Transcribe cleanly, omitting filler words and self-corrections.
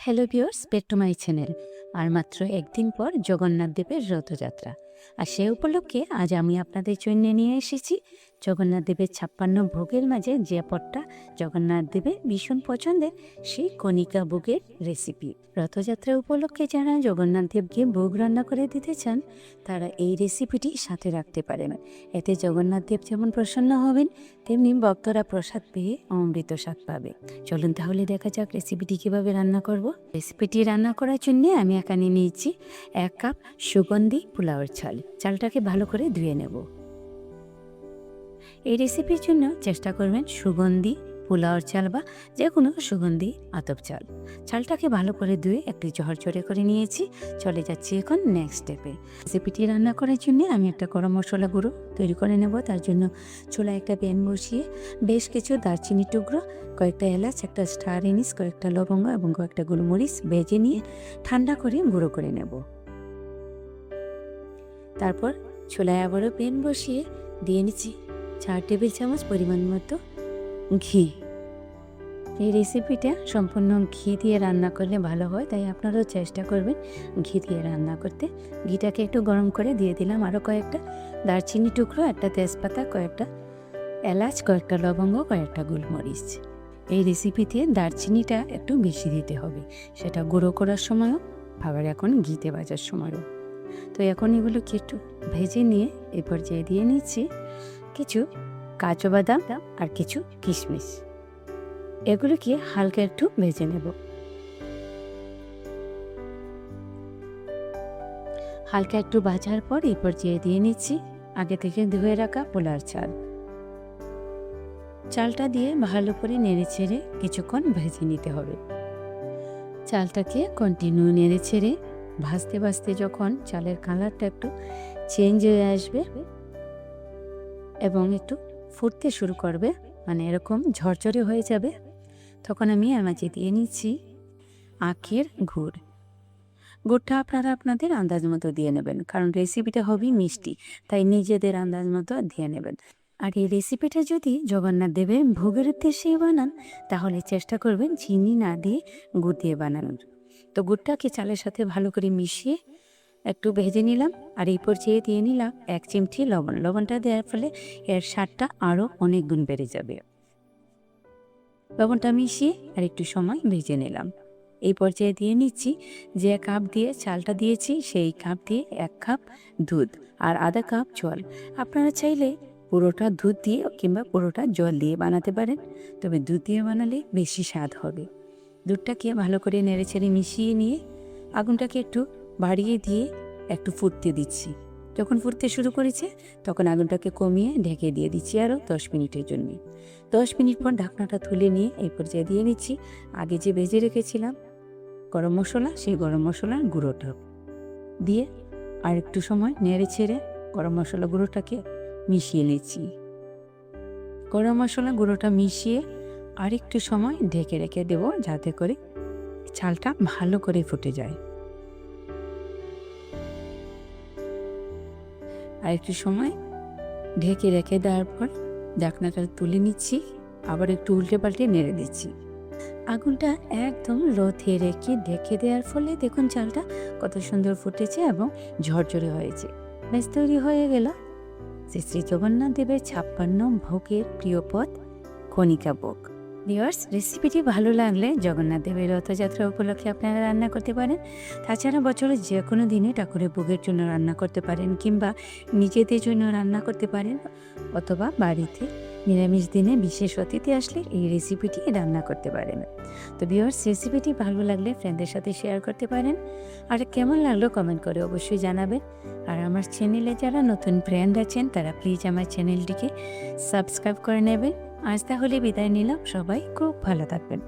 Hello viewers, back to my channel. আর মাত্র একদিন পর জগন্নাথ দেবের রথযাত্রা, আর সে উপলক্ষে আজ আমি আপনাদের জন্য নিয়ে এসেছি জগন্নাথ দেবের 56 ভোগের মাঝে যে পদটা জগন্নাথ দেবের ভীষণ পছন্দের, সেই কণিকা ভোগের রেসিপি। রথযাত্রা উপলক্ষে যারা জগন্নাথ দেবকে ভোগ রান্না করে দিতে চান তারা এই রেসিপিটি সাথে রাখতে পারেন। এতে জগন্নাথ দেব যেমন প্রসন্ন হবেন, তেমনি ভক্তরা প্রসাদ পেয়ে অমৃত স্বাদ পাবে। চলুন তাহলে দেখা যাক রেসিপিটি কীভাবে রান্না করব। রেসিপিটি রান্না করার জন্য আমি এখানে নিয়েছি 1 কাপ সুগন্ধি পোলাওয়ের চাল। চালটাকে ভালো করে ধুয়ে নেব। এই রেসিপির জন্য চেষ্টা করবেন সুগন্ধি পোলাওয়ের চাল বা যে কোনো সুগন্ধি আতপ চাল। চালটাকে ভালো করে ধুয়ে একটু ঝরঝরে করে নিয়েছি। চলে যাচ্ছি এখন নেক্সট স্টেপে। রেসিপিটি রান্না করার জন্য আমি একটা গরম মশলা গুঁড়ো তৈরি করে নেব। তার জন্য চুলায় একটা প্যান বসিয়ে বেশ কিছু দারচিনি টুকরো, কয়েকটা এলাচ, একটা স্টার এনিস, কয়েকটা লবঙ্গ এবং কয়েকটা গোলমরিচ ভেজে নিয়ে ঠান্ডা করে গুঁড়ো করে নেব। তারপর চুলায় আবারও প্যান বসিয়ে দিয়ে নিচ্ছি 4 টেবিল চামচ পরিমাণ মতো ঘি। এই রেসিপিটা সম্পূর্ণ ঘি দিয়ে রান্না করলে ভালো হয়, তাই আপনারাও চেষ্টা করবেন ঘি দিয়ে রান্না করতে। ঘিটাকে একটু গরম করে দিয়ে দিলাম আরও কয়েকটা দারচিনি টুকরো, একটা তেজপাতা, কয়েকটা এলাচ, কয়েকটা লবঙ্গ, কয়েকটা গোলমরিচ। এই রেসিপিতে দারচিনিটা একটু বেশি দিতে হবে, সেটা গুঁড়ো করার সময়ও আবার এখন ঘিতে ভাজার সময়ও। তো এখন এগুলোকে একটু ভেজে নিয়ে এই পর্যায়ে দিয়ে নিচ্ছি কিছু কাজু বাদাম আর কিছু কিশমিশ। এগুলোকে হালকা একটু ভেজে নেব। হালকা একটু ভাজার পর এই পর্যায়ে দিয়ে নিচ্ছি আগে থেকে ধুয়ে রাখা পোলার চাল। চালটা দিয়ে ভালো করে নেড়ে ছেড়ে কিছুক্ষণ ভেজে নিতে হবে। চালটাকে কন্টিনিউ নেড়ে ছেড়ে ভাজতে ভাজতে যখন চালের কালারটা একটু চেঞ্জ হয়ে আসবে এবং একটু ফুটতে শুরু করবে, মানে এরকম ঝরঝরে হয়ে যাবে, তখন আমি এর মাঝে দিয়ে নিচ্ছি আখের গুড়। গুড়টা আপনারা আপনাদের আন্দাজ মতো দিয়ে নেবেন, কারণ রেসিপিটা হবে মিষ্টি, তাই নিজেদের আন্দাজ মতো দিয়ে নেবেন। আর এই রেসিপিটা যদি জগন্নাথ দেবের ভোগের উদ্দেশ্যে বানান তাহলে চেষ্টা করবেন চিনি না দিয়ে গুড় দিয়ে বানানোর। তো গুড়টাকে চালের সাথে ভালো করে মিশিয়ে একটু ভেজে নিলাম। আর এই পর্যায়ে দিয়ে নিলাম 1 চিমটি লবণ। লবণটা দেওয়ার ফলে এর স্বাদটা আরও অনেক গুণ বেড়ে যাবে। লবণটা মিশিয়ে আর একটু সময় ভেজে নিলাম। এই পর্যায়ে দিয়ে নিচ্ছি যে কাপ দিয়ে চালটা দিয়েছি সেই কাপ দিয়ে 1 কাপ দুধ আর আধা কাপ জল। আপনারা চাইলে পুরোটা দুধ দিয়ে কিংবা পুরোটা জল দিয়ে বানাতে পারেন, তবে দুধ দিয়ে বানালে বেশি স্বাদ হবে। দুধটাকে ভালো করে নেড়েচেড়ে মিশিয়ে নিয়ে আগুনটাকে একটু বাড়িয়ে দিয়ে একটু ফুটতে দিচ্ছি। যখন ফুটতে শুরু করেছে তখন আগুনটাকে কমিয়ে ঢেকে দিয়ে দিচ্ছি আরও 10 মিনিটের জন্য। 10 মিনিট পর ঢাকনাটা তুলে নিয়ে এই পর্যায়ে দিয়ে নিচ্ছি আগে যে ভেজে রেখেছিলাম গরম মশলা, সেই গরম মশলার গুঁড়োটা দিয়ে আর একটু সময় নেড়ে ছেড়ে গরম মশলা গুঁড়োটাকে মিশিয়ে নিচ্ছি। গরম মশলা গুঁড়োটা মিশিয়ে আর একটু সময় ঢেকে রেখে দেবো যাতে করে চালটা ভালো করে ফুটে যায়। আর একটু সময় ঢেকে রেখে দেওয়ার পর ঢাকনাটা তুলে নিচ্ছি, আবার একটু উল্টে পাল্টে নেড়ে দিচ্ছি। আগুনটা একদম লোতে রেখে ঢেকে দেওয়ার ফলে দেখুন চালটা কত সুন্দর ফুটেছে এবং ঝরঝরে হয়েছে। বেশ তৈরি হয়ে গেল শ্রী জগন্নাথ দেবের 56 ভোগের প্রিয় পদ কণিকা ভোগ। ভিউয়ার্স, রেসিপিটি ভালো লাগলে জগন্নাথ দেবের রথযাত্রা উপলক্ষে আপনারা রান্না করতে পারেন। তাছাড়া বছরের যে কোনো দিনে ঠাকুরের ভোগের জন্য রান্না করতে পারেন কিংবা নিজেদের জন্য রান্না করতে পারেন, অথবা বাড়িতে নিরামিষ দিনে বিশেষ অতিথি আসলে এই রেসিপিটি রান্না করতে পারেন। তো ভিউয়ার্স, রেসিপিটি ভালো লাগলে ফ্রেন্ডদের সাথে শেয়ার করতে পারেন, আর কেমন লাগলো কমেন্ট করে অবশ্যই জানাবেন। আর আমার চ্যানেলে যারা নতুন ফ্রেন্ড আছেন তারা প্লিজ আমার চ্যানেলটিকে সাবস্ক্রাইব করে নেবেন। আজ তাহলে বিদায় নিলাম, সবাই খুব ভালো থাকবেন।